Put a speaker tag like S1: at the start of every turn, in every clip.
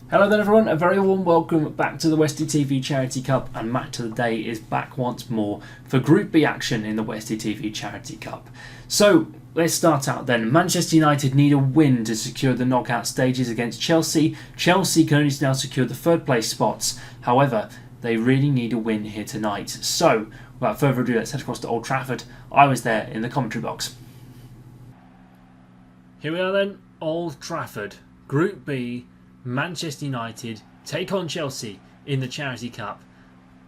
S1: Hello there everyone, a very warm welcome back to the Westie TV Charity Cup, and Match of the Day is back once more for Group B action in the Westie TV Charity Cup. So let's start out then. Manchester United need a win to secure the knockout stages against Chelsea. Chelsea can only now secure the third place spots, however they really need a win here tonight. So without further ado, let's head across to Old Trafford. I was there in the commentary box. Here we are then, Old Trafford, Group B. Manchester United take on Chelsea in the Charity Cup.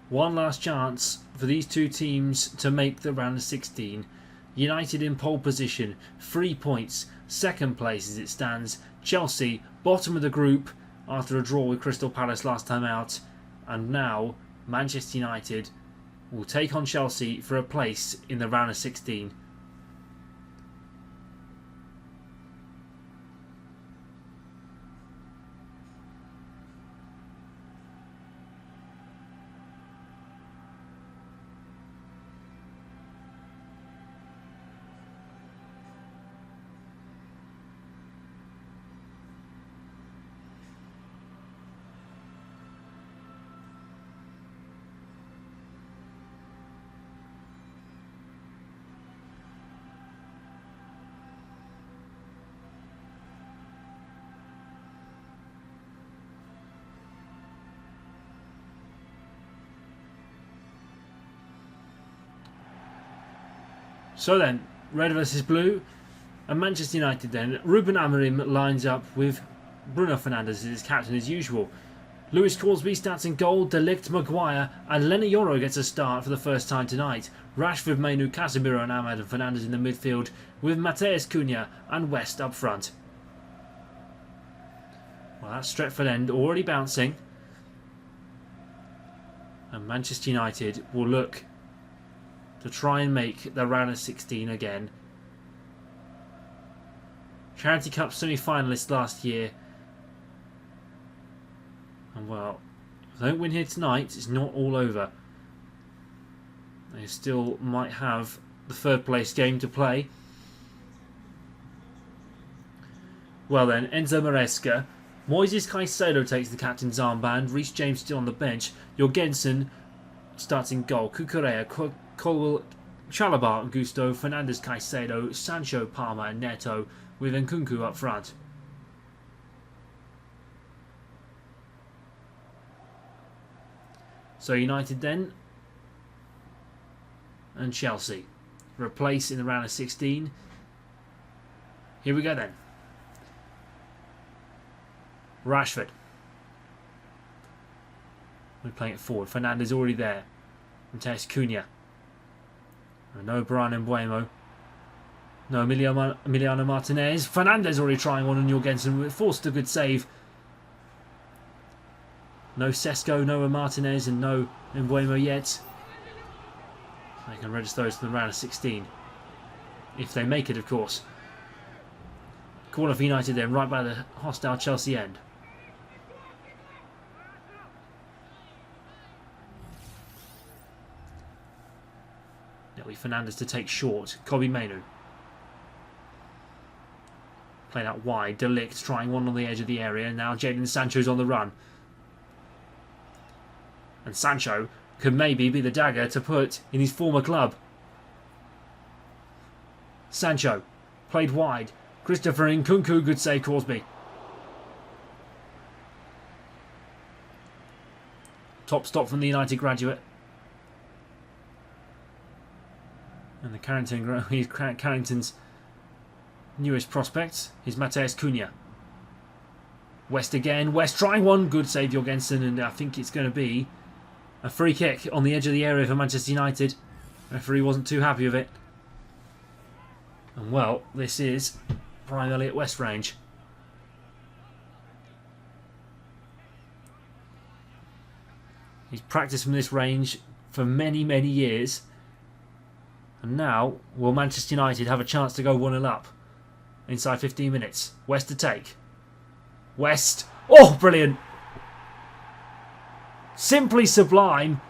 S1: One last chance for these two teams to make the round of 16. United in pole position, 3 points, second place as it stands. Chelsea bottom of the group after a draw with Crystal Palace last time out. And now Manchester United will take on Chelsea for a place in the round of 16. So then, red versus blue, and Manchester United then. Ruben Amorim lines up with Bruno Fernandes as his captain as usual. Lewis Crosby starts in goal, De Ligt, Maguire, and Lenny Yoro gets a start for the first time tonight. Rashford, Mainu, Casemiro and Ahmed and Fernandes in the midfield, with Matheus Cunha and West up front. Well, that's Stretford End already bouncing. And Manchester United will look to try and make the round of 16 again. Charity Cup semi-finalists last year. And well, if they don't win here tonight, it's not all over. They still might have the third place game to play. Well then, Enzo Maresca. Moises Caicedo takes the captain's armband. Reece James still on the bench. Jorgensen starts in goal. Cucurella, Colwell, Chalobah, Gusto, Fernandes, Caicedo, Sancho, Palmer and Neto, with Nkunku up front. So United then, and Chelsea for a place in the round of 16. Here we go then. Rashford. We're playing it forward. Fernandes already there. Matheus Cunha. No Brian Mbuemo. No Emiliano Martinez. Fernandes already trying one on Jorgensen. Forced a good save. No Sesko, no Martinez and no Mbuemo yet. They can register those to the round of 16. If they make it, of course. Corner for United then, right by the hostile Chelsea end. Fernandes to take short. Kobbie Mainoo. Played out wide. De Ligt trying one on the edge of the area. Now Jadon Sancho's on the run. And Sancho could maybe be the dagger to put in his former club. Sancho. Played wide. Christopher Nkunku. Good save, Crosby. Top stop from the United graduate. And the Carrington's newest prospect is Matheus Cunha. West again. West trying one. Good save, Jorgensen. And I think it's going to be a free kick on the edge of the area for Manchester United. Referee wasn't too happy with it. And well, this is Prime Elliott West range. He's practiced from this range for many, many years. And now, will Manchester United have a chance to go 1-0 up inside 15 minutes? West to take. West. Oh, brilliant. Simply sublime.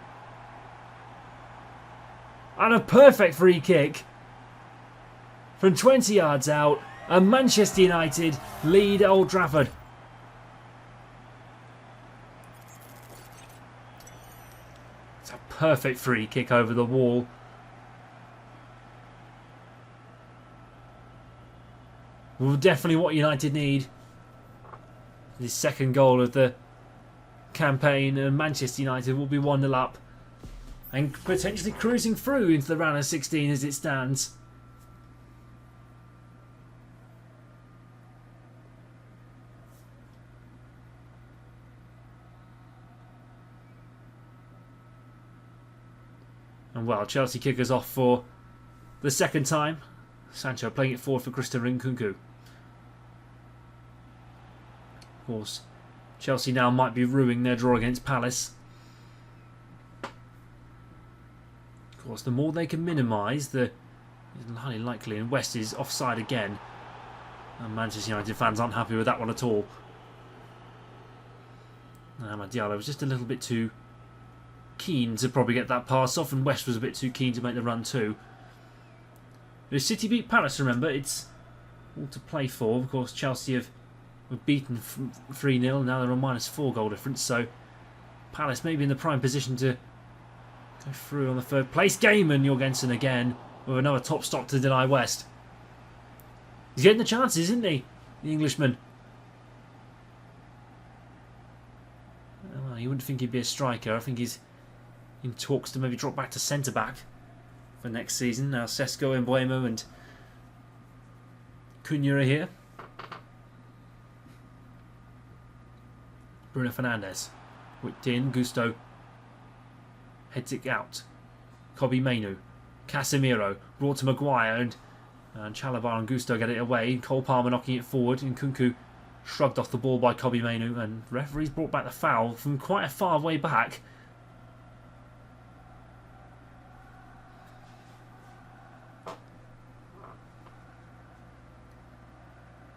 S1: And a perfect free kick from 20 yards out. And Manchester United lead Old Trafford. perfect free kick over the wall. Well, definitely what United need. This second goal of the campaign, and Manchester United will be 1-0 up and potentially cruising through into the round of 16 as it stands. And well, Chelsea kick us off for the second time. Sancho playing it forward for Christopher Nkunku. Of course, Chelsea now might be ruining their draw against Palace. Of course, the more they can minimise, the highly likely. And West is offside again. And Manchester United fans aren't happy with that one at all. Amad Diallo was just a little bit too keen to probably get that pass off, and West was a bit too keen to make the run too. If City beat Palace, remember, it's all to play for. Of course, Chelsea were beaten 3-0, now they're on -4 goal difference, so Palace may be in the prime position to go through on the third place game. And Jorgensen again with another top stop to deny West. He's getting the chances, isn't he, the Englishman? Well, you wouldn't think he'd be a striker. I think he's in talks to maybe drop back to centre-back for next season. Now Sesko, Mbuemo and Cunha are here. Bruno Fernandes whipped in. Gusto heads it out. Kobbie Mainoo. Casemiro brought to Maguire, and Chalobah and Gusto get it away. Cole Palmer knocking it forward, and Nkunku shrugged off the ball by Kobbie Mainoo, and referees brought back the foul from quite a far way back.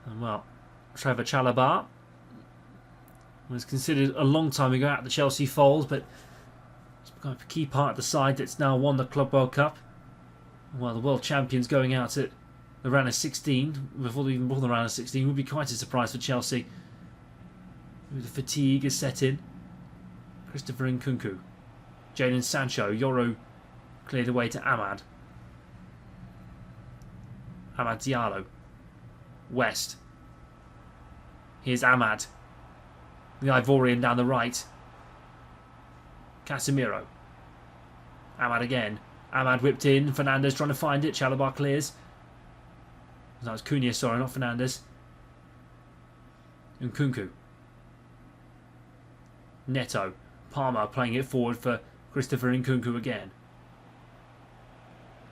S1: And well, Trevor Chalobah was considered a long time ago at the Chelsea fold, but it's become a key part of the side that's now won the Club World Cup. Well, the world champions going out at the round of 16, before the round of 16, would be quite a surprise for Chelsea. The fatigue is set in. Christopher Nkunku. Jadon Sancho. Yoro cleared away to Amad. Amad Diallo. West. Here's Amad. The Ivorian down the right. Casemiro. Amad again. Amad whipped in. Fernandes trying to find it. Chalobah clears. That was Cunha, sorry, not Fernandes. Nkunku. Neto. Palmer playing it forward for Christopher Nkunku again.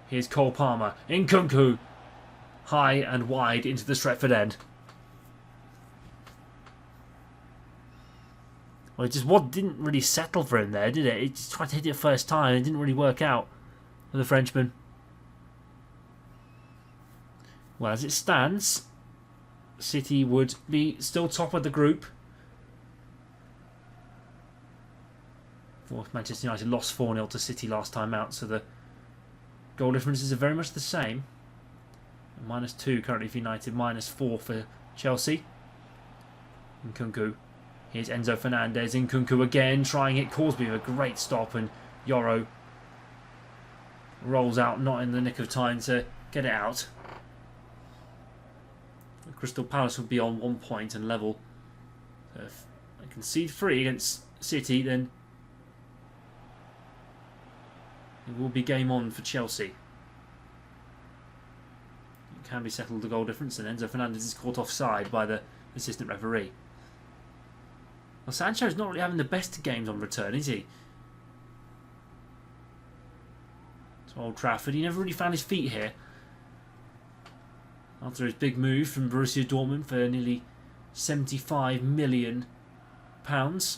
S1: Here's Cole Palmer. Nkunku. High and wide into the Stretford end. Well, it just didn't really settle for him there, did it? He just tried to hit it first time and it didn't really work out for the Frenchman. Well, as it stands, City would be still top of the group. Manchester United lost 4-0 to City last time out, so the goal differences are very much the same. -2 currently for United, -4 for Chelsea. Nkunku. Here's Enzo Fernandez. Nkunku again, trying it. Causeby with a great stop, and Yoro rolls out, not in the nick of time to get it out. Crystal Palace would be on 1 point and level. So if they concede 3 against City, then it will be game on for Chelsea. It can be settled the goal difference, and Enzo Fernandez is caught offside by the assistant referee. Well, Sancho's not really having the best games on return, is he? To Old Trafford, he never really found his feet here. After his big move from Borussia Dortmund for nearly £75 million. And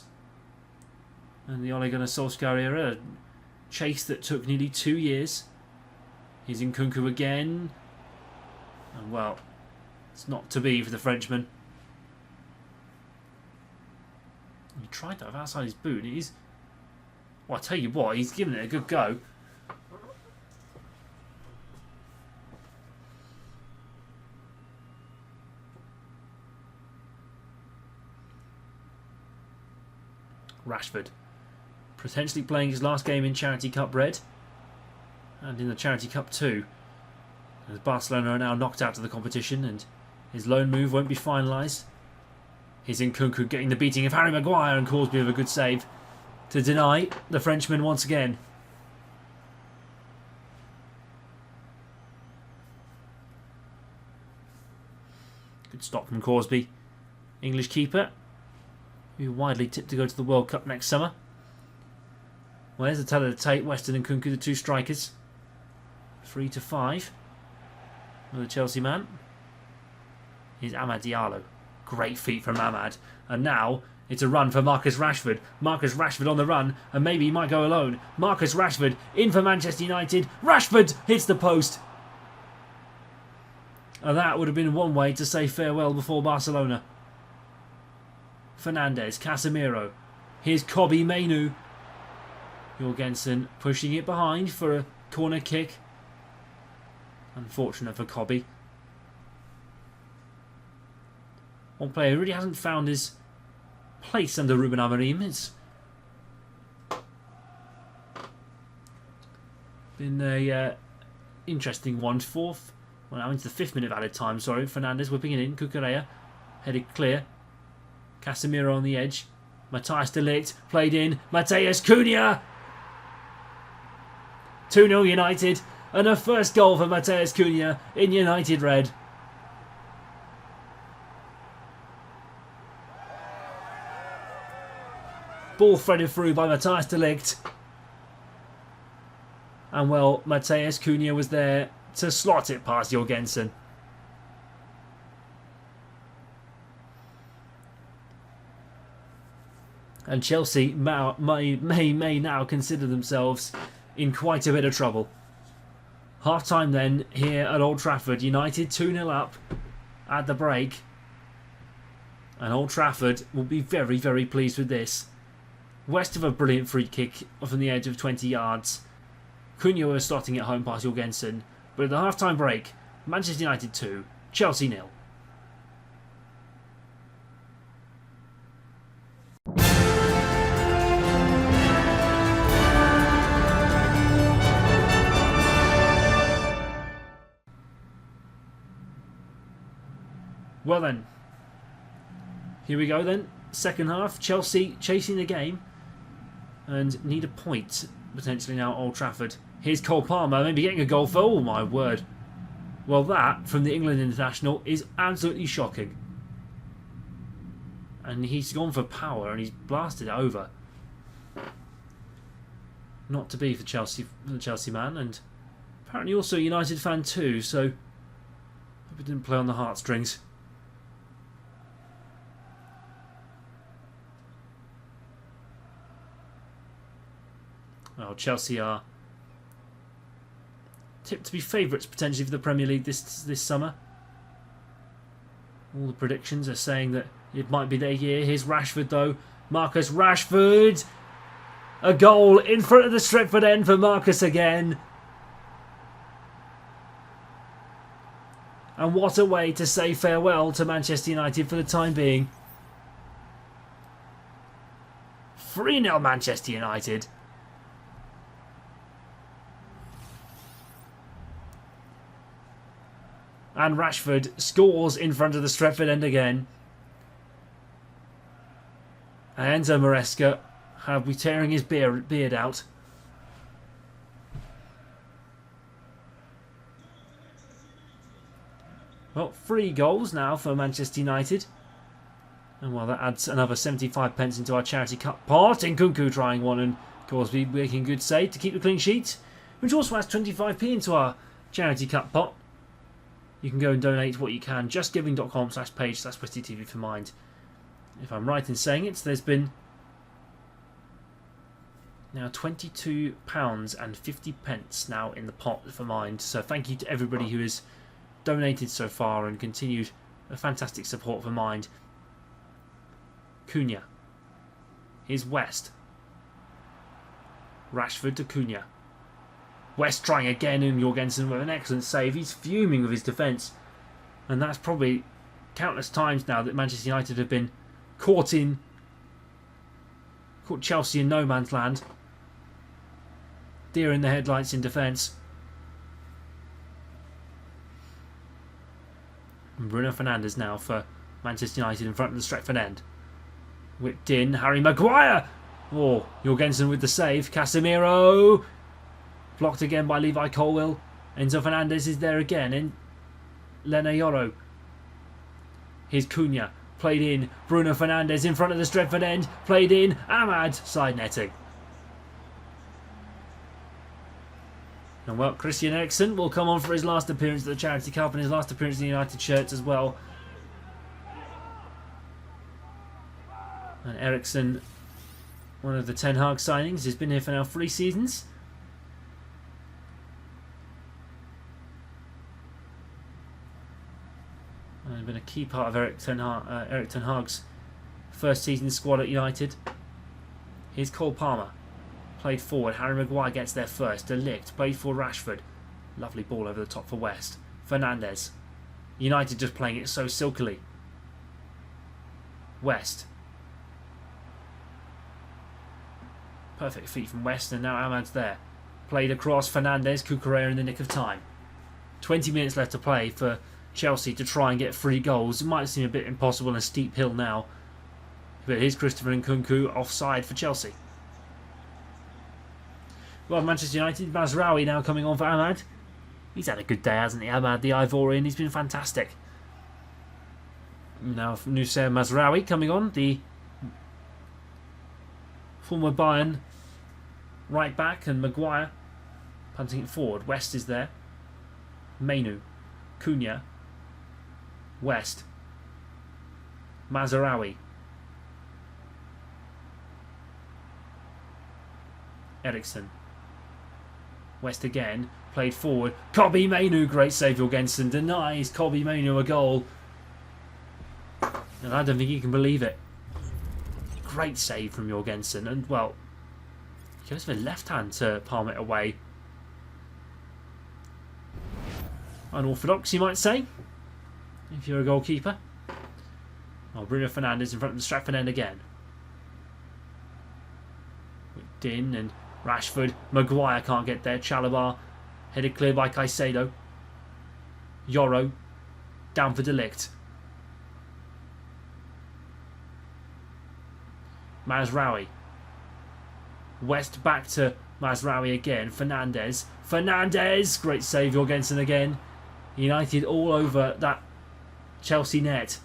S1: the Ole Gunnar Solskjaer era, a chase that took nearly 2 years. He's Nkunku again. And well, it's not to be for the Frenchman. He tried that outside his boot. Well, I tell you what, he's given it a good go. Rashford potentially playing his last game in Charity Cup red and in the Charity Cup too, as Barcelona are now knocked out of the competition and his loan move won't be finalised. Here's Nkunku getting the beating of Harry Maguire, and Corsby with a good save to deny the Frenchman once again. Good stop from Corsby. English keeper, who widely tipped to go to the World Cup next summer. Well, there's the tale of the tape. Weston and Nkunku, the two strikers. 3-5 with the Chelsea man. Here's Amad Diallo. Great feat from Amad. And now it's a run for Marcus Rashford. Marcus Rashford on the run, and maybe he might go alone. Marcus Rashford in for Manchester United. Rashford hits the post. And that would have been one way to say farewell before Barcelona. Fernandes, Casemiro. Here's Kobbie Mainoo. Jorgensen pushing it behind for a corner kick. Unfortunate for Kobbie. One player who really hasn't found his place under Ruben Amorim. It's been a interesting one. Now into the 5th minute of added time. Sorry, Fernandes whipping it in. Cucurella headed clear. Casemiro on the edge. Matthijs de Ligt played in. Matheus Cunha. 2-0 United. And a first goal for Matheus Cunha in United red. Ball threaded through by Matthijs de Ligt. And well, Matheus Cunha was there to slot it past Jorgensen. And Chelsea may now consider themselves in quite a bit of trouble. Half time then here at Old Trafford. United 2-0 up at the break. And Old Trafford will be very, very pleased with this. West of a brilliant free kick from the edge of 20 yards. Cunha was slotting it home past Jorgensen. But at the half-time break, Manchester United 2, Chelsea 0. Well then, here we go then. Second half, Chelsea chasing the game and need a point potentially now at Old Trafford. Here's Cole Palmer, maybe getting a goal for... Oh my word. Well, that from the England international is absolutely shocking. And he's gone for power and he's blasted it over. Not to be for the Chelsea man, and apparently also a United fan too, so hope it didn't play on the heartstrings. Well, Chelsea are tipped to be favourites potentially for the Premier League this summer. All the predictions are saying that it might be their year. Here's Rashford though. Marcus Rashford. A goal in front of the Stretford end for Marcus again. And what a way to say farewell to Manchester United for the time being. 3-0 Manchester United. And Rashford scores in front of the Stretford end again. And Enzo Maresca will be tearing his beard out. Well, 3 goals now for Manchester United. And well, that adds another 75 pence into our Charity Cup pot. Nkunku trying one and Corsby making good save to keep the clean sheet, which also adds 25p into our Charity Cup pot. You can go and donate what you can. justgiving.com/page/Westie TV for Mind. If I'm right in saying it, there's been now £22.50 now in the pot for Mind. So thank you to everybody who has donated so far and continued a fantastic support for Mind. Cunha. Here's West. Rashford to Cunha. West trying again, and Jorgensen with an excellent save. He's fuming with his defence. And that's probably countless times now that Manchester United have been caught in Caught Chelsea in no man's land. Deer in the headlights in defence. And Bruno Fernandes now for Manchester United in front of the Stretford end. Whipped in. Harry Maguire. Oh, Jorgensen with the save. Casemiro. Blocked again by Levi Colwill. Enzo Fernandez is there again. In Lena Yoro. Here's Cunha. Played in. Bruno Fernandes in front of the Stretford end. Played in. Ahmad. Side netting. And well, Christian Eriksen will come on for his last appearance at the Charity Cup and his last appearance in the United shirts as well. And Eriksen, one of the Ten Hag signings, has been here for now 3 seasons. And been a key part of Erik Ten Hag's first season squad at United. Here's Cole Palmer. Played forward. Harry Maguire gets there first. De Ligt played for Rashford. Lovely ball over the top for West. Fernandes. United just playing it so silkily. West. Perfect feet from West, and now Ahmad's there. Played across. Fernandes. Cucurella in the nick of time. 20 minutes left to play for Chelsea to try and get 3 goals. It might seem a bit impossible on a steep hill now. But here's Christopher Nkunku offside for Chelsea. Well, Manchester United, Mazraoui now coming on for Ahmad. He's had a good day, hasn't he, Ahmad, the Ivorian? He's been fantastic. Now, Noussair Mazraoui coming on, the former Bayern right back, and Maguire punting it forward. West is there. Mainu. Cunha. West. Mazraoui. Eriksen. West again, played forward. Kobbie Mainoo, great save. Jorgensen denies Kobbie Mainoo a goal. And I don't think he can believe it. Great save from Jorgensen. And, well, he goes for left hand to palm it away. Unorthodox, you might say, if you're a goalkeeper. Oh, Bruno Fernandes in front of the Stratford end again. Whipped in, and Rashford. Maguire can't get there. Chalobah headed clear by Caicedo. Yoro down for De Ligt. Mazraoui. West back to Mazraoui again. Fernandes. Fernandes! Great save, Jorgensen again. United all over that Chelsea net.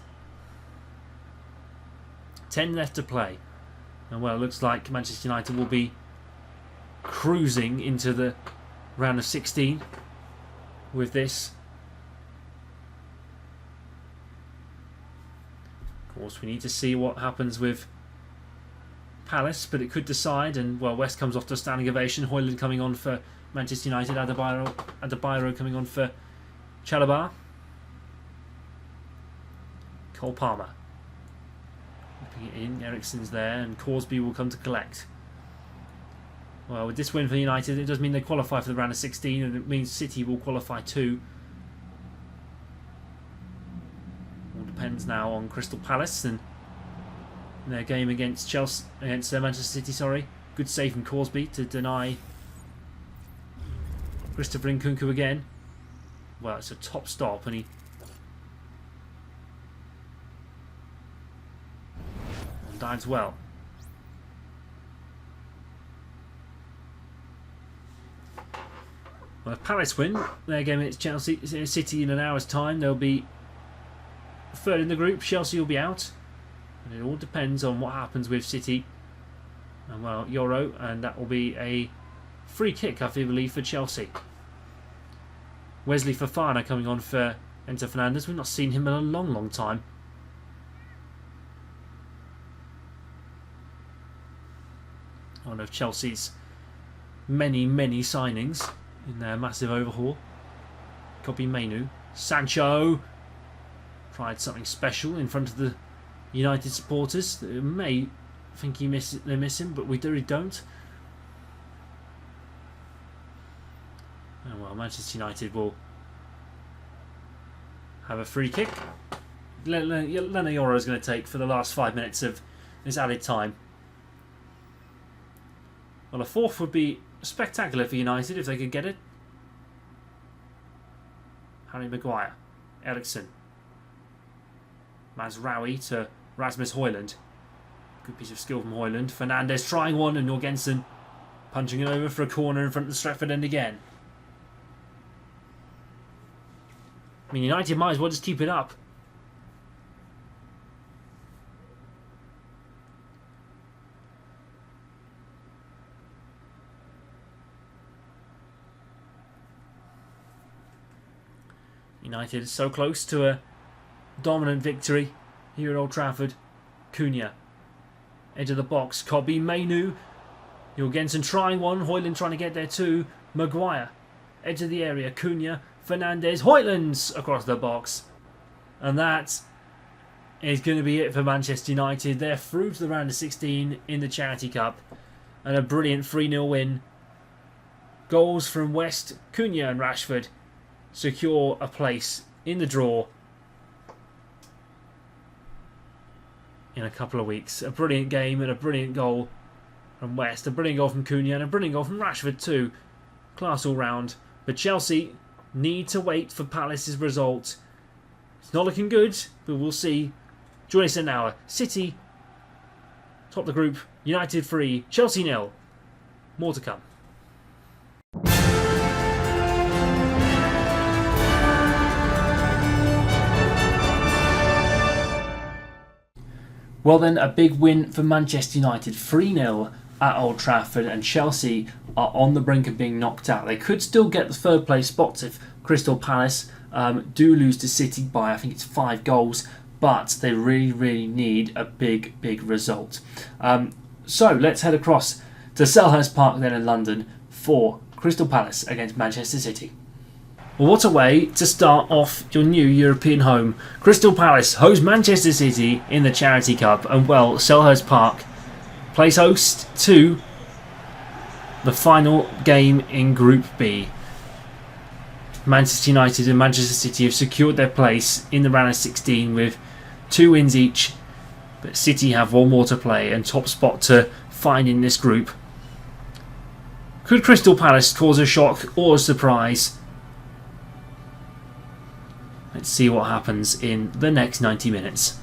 S1: 10 left to play. And well, it looks like Manchester United will be cruising into the round of 16 with this. Of course, we need to see what happens with Palace, but it could decide. And well, West comes off to a standing ovation. Højlund coming on for Manchester United. Adebayo coming on for Chalobah. Cole Palmer whipping it in. Eriksen's there, and Corsby will come to collect. Well, with this win for United, it does mean they qualify for the round of 16, and it means City will qualify too. All depends now on Crystal Palace and their game against Manchester City. Sorry, good save from Corsby to deny Christopher Nkunku again. Well, it's a top stop, and he dives well. Well, if Palace win their game against City in an hour's time, they'll be third in the group. Chelsea will be out. And it all depends on what happens with City. And well, Yoro, and that will be a free kick, I believe, for Chelsea. Wesley Fofana coming on for Enzo Fernandez. We've not seen him in a long, long time. One of Chelsea's many, many signings in their massive overhaul. Kobbie Mainoo. Sancho tried something special in front of the United supporters. They may think they miss him, but we really don't. And well, Manchester United will have a free kick. Lena Yoro is going to take for the last 5 minutes of this added time. Well, a fourth would be spectacular for United if they could get it. Harry Maguire. Eriksson. Mazraoui to Rasmus Højlund. Good piece of skill from Højlund. Fernandes trying one and Jorgensen punching it over for a corner in front of the Stratford end again. I mean, United might as well just keep it up. United is so close to a dominant victory here at Old Trafford. Cunha. Edge of the box. Kobbie, Mainu. Jorgensen trying one. Højlund trying to get there too. Maguire. Edge of the area. Cunha. Fernandes. Højlund across the box. And that is going to be it for Manchester United. They're through to the round of 16 in the Charity Cup. And a brilliant 3-0 win. Goals from West, Cunha and Rashford secure a place in the draw in a couple of weeks. A brilliant game and a brilliant goal from West, a brilliant goal from Cunha and a brilliant goal from Rashford too. Class all round. But Chelsea need to wait for Palace's result. It's not looking good, but we'll see. Join us in an hour. City top the group, United 3, Chelsea 0. More to come. Well then, a big win for Manchester United, 3-0 at Old Trafford, and Chelsea are on the brink of being knocked out. They could still get the third place spots if Crystal Palace do lose to City by, I think it's 5 goals, but they really need a big result. So let's head across to Selhurst Park then in London for Crystal Palace against Manchester City. Well, what a way to start off your new European home. Crystal Palace host Manchester City in the Charity Cup, and well, Selhurst Park plays host to the final game in Group B. Manchester United and Manchester City have secured their place in the round of 16 with 2 wins each, but City have 1 more to play and top spot to find in this group. Could Crystal Palace cause a shock or a surprise? Let's see what happens in the next 90 minutes.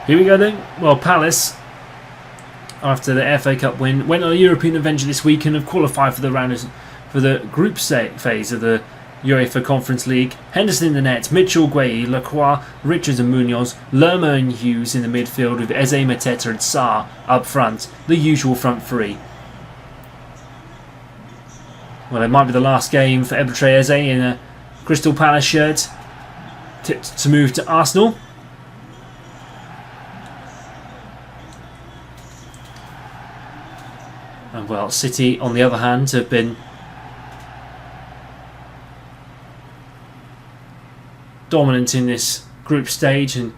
S1: Here we go then. Well, Palace, after the FA Cup win, went on a European adventure this week and have qualified for the group phase of the UEFA Conference League. Henderson in the net, Mitchell, Gueye, Lacroix, Richards and Munoz, Lerma and Hughes in the midfield with Eze, Mateta and Sarr up front. The usual front three. Well, it might be the last game for Ebetre Eze in a Crystal Palace shirt. Tipped to move to Arsenal. And well, City, on the other hand, have been dominant in this group stage and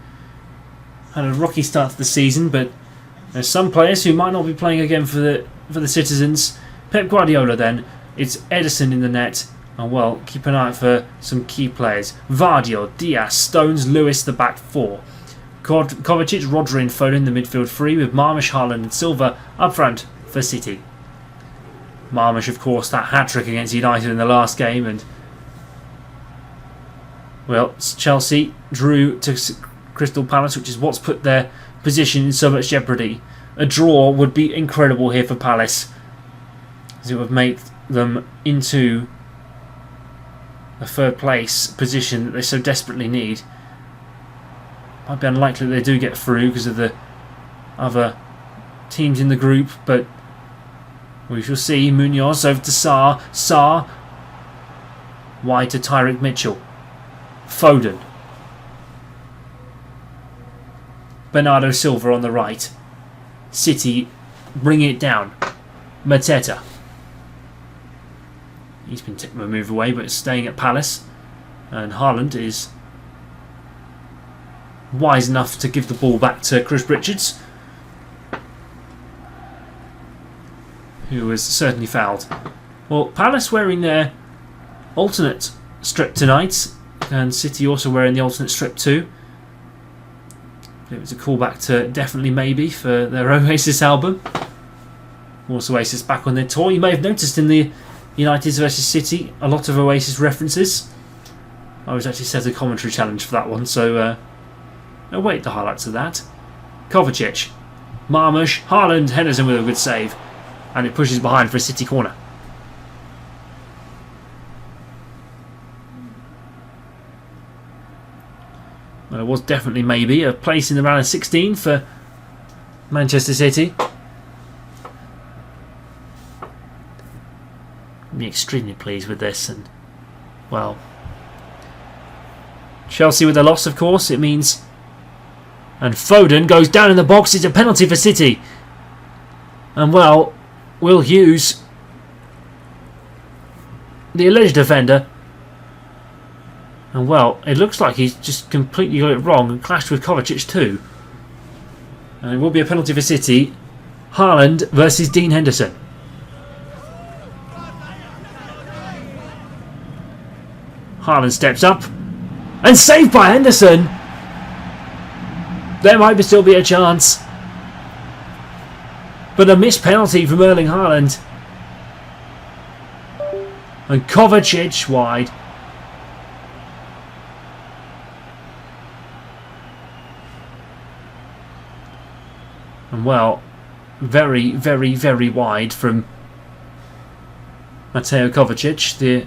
S1: had a rocky start to the season, but there's some players who might not be playing again for the Citizens. Pep Guardiola then, it's Ederson in the net, and well, keep an eye out for some key players. Vardy, Diaz, Stones, Lewis, the back 4. Kovacic, Rodri and Foden in the midfield 3 with Marmish, Haaland and Silva up front for City. Marmish, of course, that hat-trick against United in the last game, and well, Chelsea drew to Crystal Palace, which is what's put their position in so much jeopardy. A draw would be incredible here for Palace, as it would make them into a third place position that they so desperately need. Might be unlikely that they do get through because of the other teams in the group, but we shall see. Munoz over to Sarr. Sarr wide to Tyrick Mitchell. Foden. Bernardo Silva on the right. City bring it down. Mateta. He's been taking a move away, but staying at Palace. And Haaland is wise enough to give the ball back to Chris Richards, who was certainly fouled. Well, Palace wearing their alternate strip tonight, and City also wearing the alternate strip too. It was a callback to Definitely Maybe for their Oasis album. Also Oasis back on their tour. You may have noticed in the United versus City a lot of Oasis references. I was actually set a commentary challenge for that one, so await the highlights of that. Kovacic, Marmush, Haaland, Henderson with a good save, and it pushes behind for a City corner. Well, it was Definitely Maybe a place in the round of 16 for Manchester City. I'm extremely pleased with this, and well, Chelsea with a loss, of course. It means, and Foden goes down in the box. It's a penalty for City, and well, Will Hughes, the alleged offender, and well, it looks like he's just completely got it wrong and clashed with Kovacic too. And it will be a penalty for City. Haaland versus Dean Henderson. Haaland steps up and saved by Henderson. There might still be a chance, but a missed penalty from Erling Haaland. And Kovacic wide. And well, very, very, very wide from Mateo Kovacic. The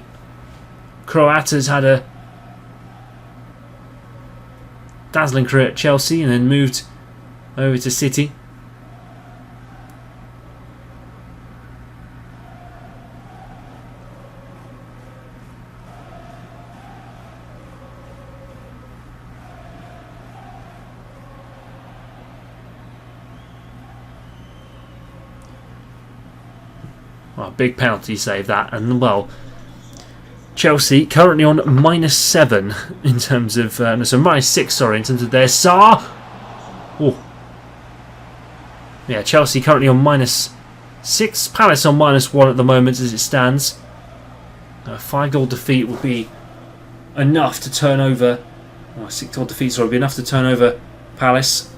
S1: Croat has had a dazzling career at Chelsea and then moved over to City. Well, big penalty save that, and well, Chelsea currently on -7 in terms of no, so -6, sorry, in terms of their SAR. Oh, yeah, Chelsea currently on -6, Palace on -1 at the moment as it stands. A 5-goal defeat would be enough to turn over. Oh, 6-goal defeat, sorry, would be enough to turn over Palace.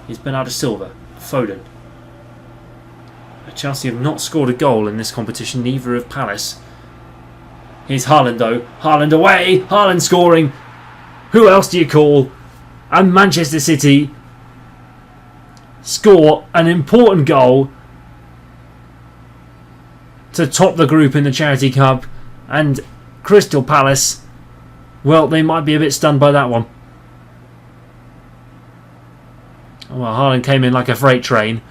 S1: Here's Bernardo Silva, Foden. Chelsea have not scored a goal in this competition, neither have Palace. Here's Haaland though. Haaland away. Haaland scoring. Who else do you call? And Manchester City score an important goal to top the group in the Charity Cup. And Crystal Palace, well, they might be a bit stunned by that one. Well, Haaland came in like a freight train.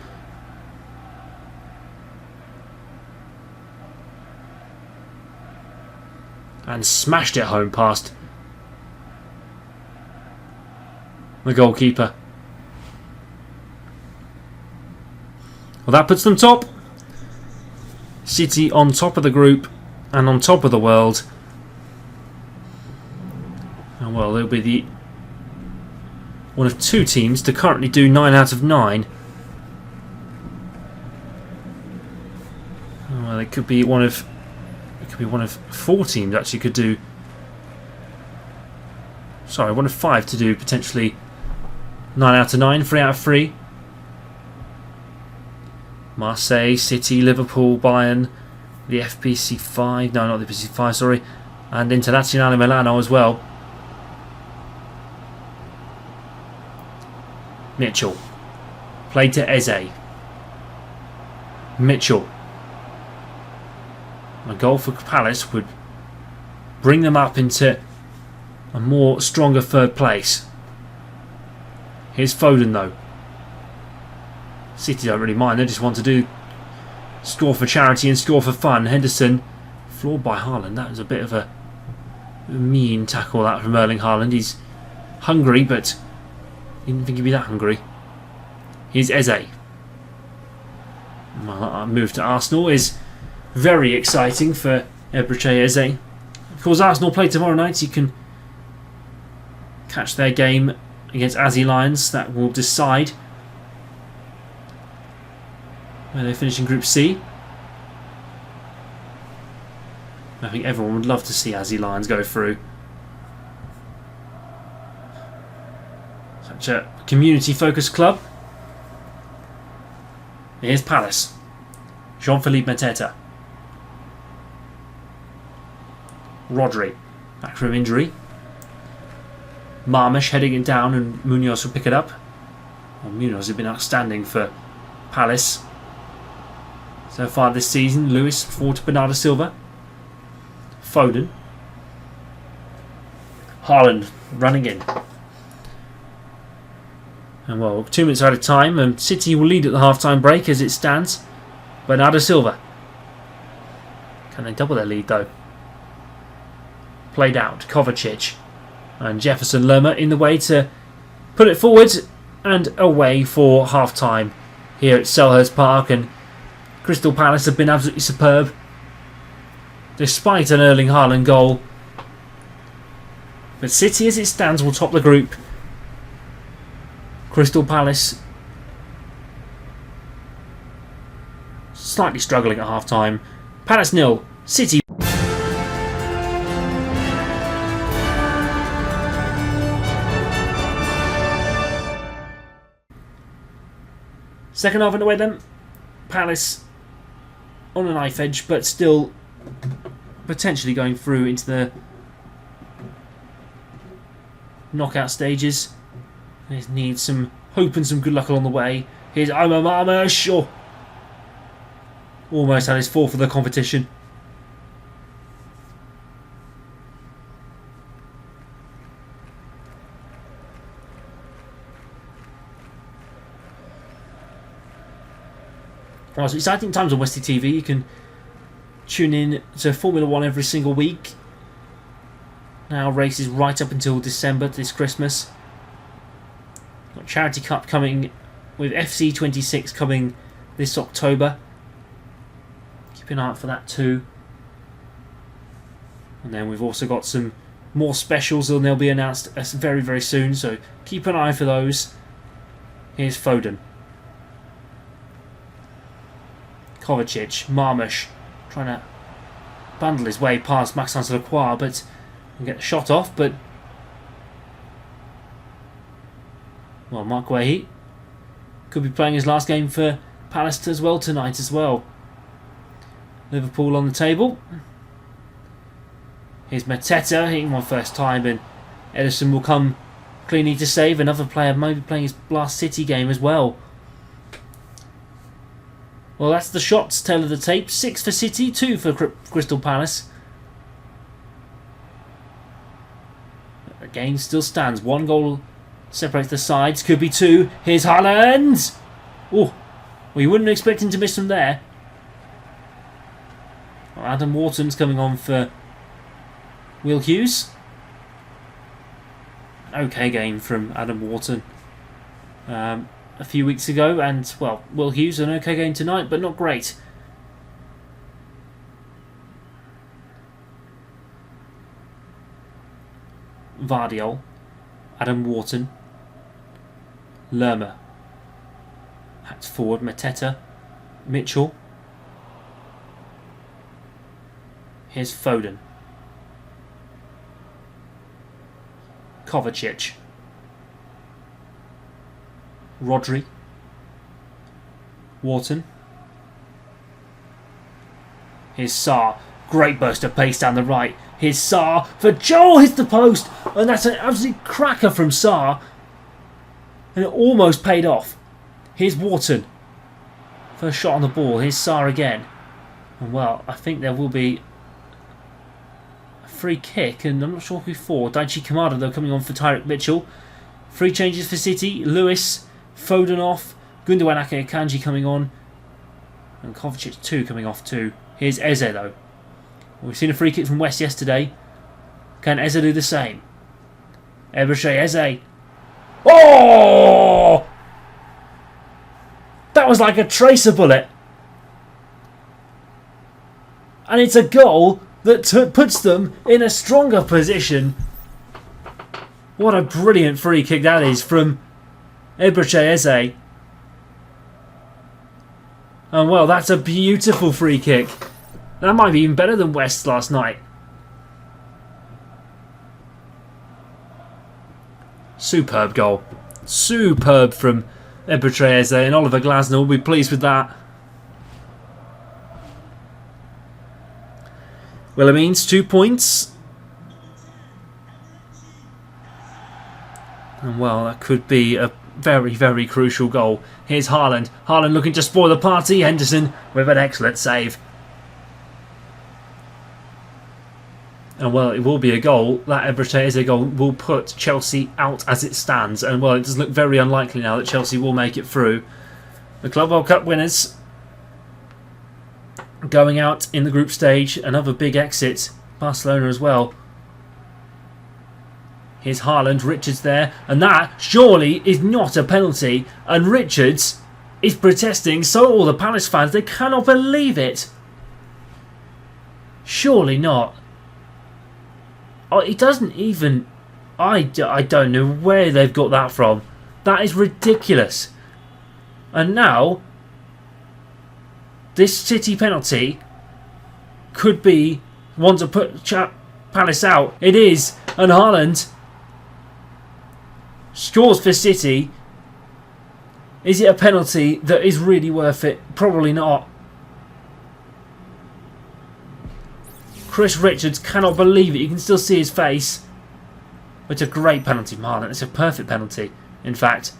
S1: And smashed it home past the goalkeeper. Well, that puts them top. City on top of the group and on top of the world. And well, they'll be the one of two teams to currently do 9 out of 9. Well, it could be one of 4 teams actually could do. Sorry, one of 5 to do potentially 9 out of 9, 3 out of 3. Marseille, City, Liverpool, Bayern, the FPC5. No, not the FPC5. Sorry, and Internazionale Milano as well. Mitchell played to Eze. Mitchell. A goal for Palace would bring them up into a more stronger third place. Here's Foden though. City don't really mind, they just want to score for charity and score for fun. Henderson floored by Haaland. That was a bit of a Mean tackle that from Erling Haaland. He's hungry, but he didn't think he'd be that hungry. Here's Eze. Well, that move to Arsenal is very exciting for Eberechi Eze. Of course, Arsenal play tomorrow night. You can catch their game against Aussie Lions. That will decide where they finish in Group C. I think everyone would love to see Aussie Lions go through. Such a community-focused club. Here's Palace. Jean-Philippe Mateta. Rodri, back from injury. Marmish heading it down and Munoz will pick it up. Well, Munoz has been outstanding for Palace so far this season. Lewis forward to Bernardo Silva. Foden. Haaland running in. And well, 2 minutes out of time, and City will lead at the half-time break as it stands. Bernardo Silva. Can they double their lead though? Played out. Kovacic. And Jefferson Lerma in the way to put it forward and away for half-time here at Selhurst Park. And Crystal Palace have been absolutely superb, despite an Erling Haaland goal. But City, as it stands, will top the group. Crystal Palace slightly struggling at half-time. Palace 0, City. Second half underway then. Palace on a knife edge, but still potentially going through into the knockout stages. They need some hope and some good luck along the way. Here's Omar Marmish. Oh, almost had his fourth of the competition. Right, so exciting times on Westie TV. You can tune in to Formula 1 every single week. Now races right up until December, this Christmas. Got Charity Cup coming with FC26 coming this October. Keep an eye out for that too. And then we've also got some more specials and they'll be announced very, very soon. So keep an eye for those. Here's Foden. Kovacic, Marmish, trying to bundle his way past Maxence Lacroix, but and get the shot off. But well, Mark Guehi could be playing his last game for Palace as well tonight as well. Liverpool on the table. Here's Mateta hitting one first time, and Ederson will come cleanly to save. Another player maybe playing his last City game as well. Well, that's the shots, tail of the tape. 6 for City, 2 for Crystal Palace. The game still stands. 1 goal separates the sides. Could be 2. Here's Haaland. Oh, well, you wouldn't expect him to miss from there. Well, Adam Wharton's coming on for Will Hughes. Okay game from Adam Wharton a few weeks ago, and well, Will Hughes an okay game tonight, but not great. Vardiol, Adam Wharton, Lerma, hats forward, Mateta, Mitchell. Here's Foden, Kovacic, Rodri, Wharton. Here's Sarr. Great burst of pace down the right. Here's Sarr for Joel. Hits the post. And that's an absolute cracker from Sarr. And it almost paid off. Here's Wharton. First shot on the ball. Here's Sarr again. And well, I think there will be a free kick. And I'm not sure who for. Daichi Kamada though coming on for Tyrick Mitchell. Free changes for City. Lewis. Foden off, Gundogan Akanji coming on, and Kovacic 2 coming off too. Here's Eze though. We've seen a free kick from West yesterday. Can Eze do the same? Eberechi Eze. Oh! That was like a tracer bullet. And it's a goal that puts them in a stronger position. What a brilliant free kick that is from Eberechi Eze. And well, that's a beautiful free kick. That might be even better than West last night. Superb goal. Superb from Eberechi Eze, and Oliver Glasner will be pleased with that. Well, it means 2 points. And well, that could be a very, very crucial goal. Here's Haaland. Haaland looking to spoil the party. Henderson with an excellent save. And well, it will be a goal. That Eberechi Eze goal will put Chelsea out as it stands. And well, it does look very unlikely now that Chelsea will make it through. The Club World Cup winners going out in the group stage. Another big exit. Barcelona as well. Here's Haaland, Richards there, and that surely is not a penalty. And Richards is protesting, so are all the Palace fans. They cannot believe it. Surely not. Oh, it doesn't even... I don't know where they've got that from. That is ridiculous. And now, this City penalty could be one to put Palace out. It is, and Haaland scores for City. Is it a penalty that is really worth it? Probably not. Chris Richards cannot believe it. You can still see his face. It's a great penalty, Marlon. It's a perfect penalty, in fact.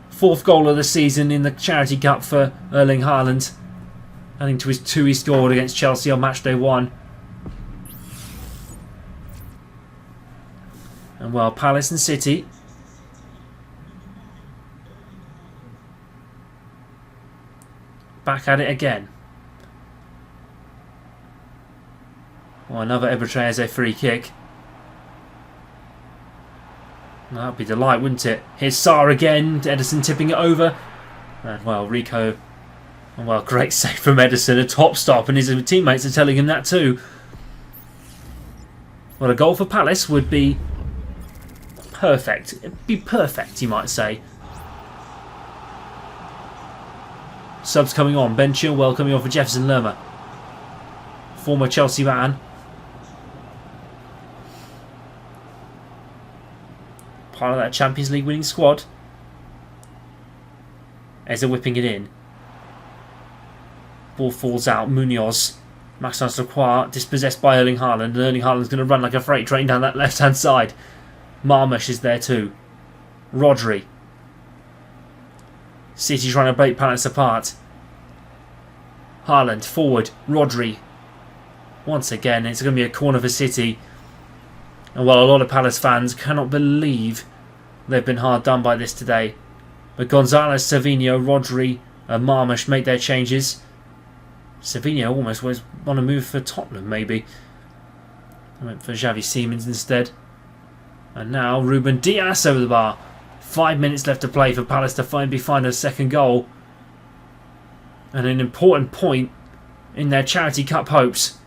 S1: 4th goal of the season in the Charity Cup for Erling Haaland. Adding to his 2 he scored against Chelsea on Matchday 1. And well, Palace and City back at it again. Well, another Eberechi Eze free kick. That'd be delight, wouldn't it? Here's Sarr again. Ederson tipping it over. And well, Rico. And well, great save from Ederson. A top stop, and his teammates are telling him that too. Well, a goal for Palace would be perfect. It'd be perfect, you might say. Subs coming on. Ben Chilwell coming on for Jefferson Lerma. Former Chelsea man. Part of that Champions League winning squad. Eze whipping it in. Ball falls out. Munoz. Maxence Lacroix dispossessed by Erling Haaland. And Erling Haaland's going to run like a freight train down that left hand side. Marmoush is there too. Rodri. City trying to break Palace apart. Haaland forward. Rodri. Once again, it's going to be a corner for City. And well, a lot of Palace fans cannot believe they've been hard done by this today. But Gonzalez, Savinho, Rodri and Marmoush make their changes. Savinho almost was on a move for Tottenham, maybe. I went for Xavi Simons instead. And now Ruben Dias over the bar. 5 minutes left to play for Palace to finally find a second goal. And an important point in their Charity Cup hopes.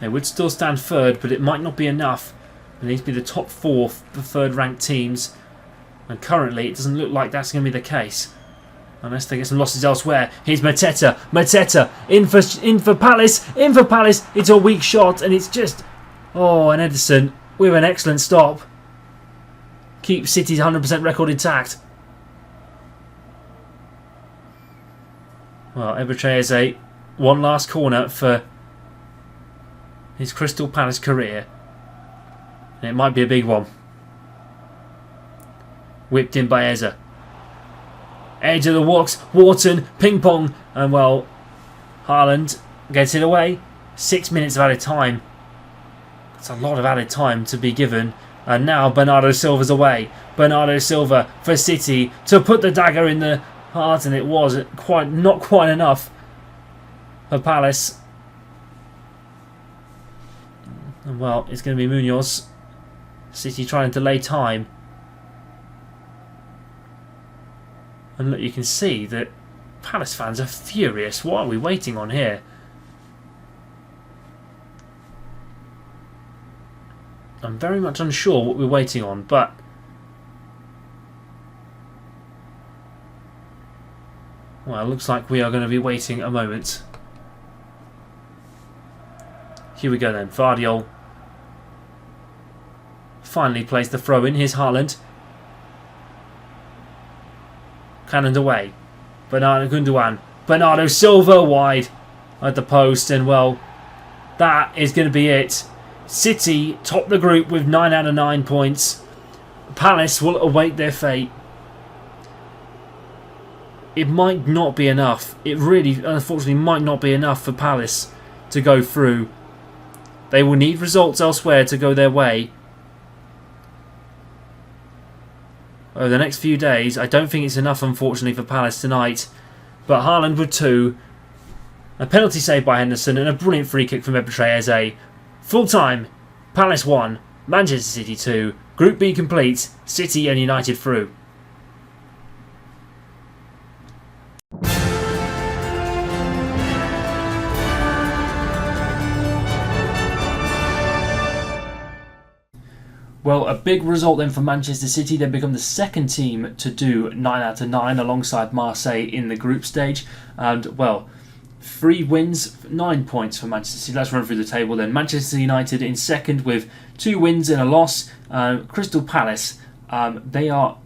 S1: They would still stand third, but it might not be enough. It needs to be the top 4 for third-ranked teams. And currently, it doesn't look like that's going to be the case. Unless they get some losses elsewhere. Here's Mateta. Mateta in for Palace. In for Palace. It's a weak shot, and it's just... Oh, and Ederson with an excellent stop. Keep City's 100% record intact. Well, Eberechi Eze, one last corner for his Crystal Palace career. And it might be a big one. Whipped in by Eze. Edge of the walks. Wharton. Ping pong. And well, Haaland gets it away. 6 minutes of added time. That's a lot of added time to be given. And now Bernardo Silva's away. Bernardo Silva for City to put the dagger in the hard, and it was not quite enough for Palace. And well, it's going to be Munoz. City trying to delay time. And look, you can see that Palace fans are furious. What are we waiting on here? I'm very much unsure what we're waiting on, but well, it looks like we are going to be waiting a moment. Here we go then. Vardiol finally plays the throw in. Here's Haaland. Cannoned away. Bernardo Gundogan. Bernardo Silva wide at the post, and well, that is going to be it. City top the group with 9 out of 9 points. Palace will await their fate. It might not be enough. It really, unfortunately, might not be enough for Palace to go through. They will need results elsewhere to go their way. Over the next few days, I don't think it's enough, unfortunately, for Palace tonight. But Haaland with 2. A penalty saved by Henderson and a brilliant free kick from Ebetre Eze. Full time, Palace 1, Manchester City 2, Group B complete, City and United through. Well, a big result then for Manchester City. They become the second team to do 9 out of 9 alongside Marseille in the group stage. And, well, 3 wins, 9 points for Manchester City. Let's run through the table then. Manchester United in second with 2 wins and a loss. Crystal Palace, they are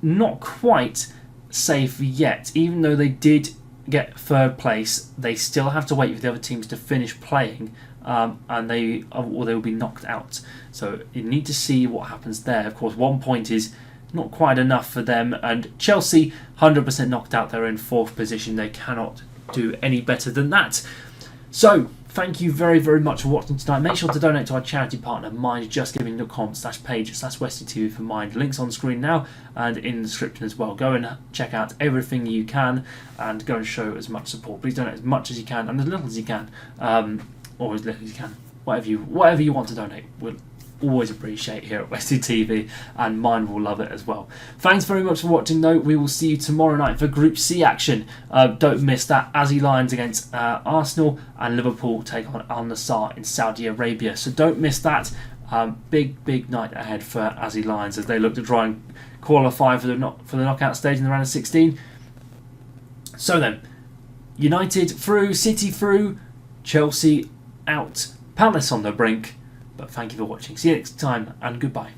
S1: not quite safe yet. Even though they did get 3rd place, they still have to wait for the other teams to finish playing. And they will be knocked out. So you need to see what happens there. Of course, 1 point is not quite enough for them. And Chelsea, 100% knocked out. They're in 4th position. They cannot do any better than that. So thank you very, very much for watching tonight. Make sure to donate to our charity partner, mindjustgiving.com/page/Westie TV for Mind. Links on screen now and in the description as well. Go and check out everything you can and go and show as much support. Please donate as much as you can and as little as you can, or as little as you can. Whatever you want to donate, we'll always appreciate here at Westie TV, and Mind will love it as well. Thanks very much for watching though. We will see you tomorrow night for Group C action. Don't miss that. Aussie Lions against Arsenal, and Liverpool take on Al Nassr in Saudi Arabia. So don't miss that. Big night ahead for Aussie Lions as they look to try and qualify for the knockout stage in the round of 16. So then, United through, City through, Chelsea out, Palace on the brink. But thank you for watching. See you next time, and goodbye.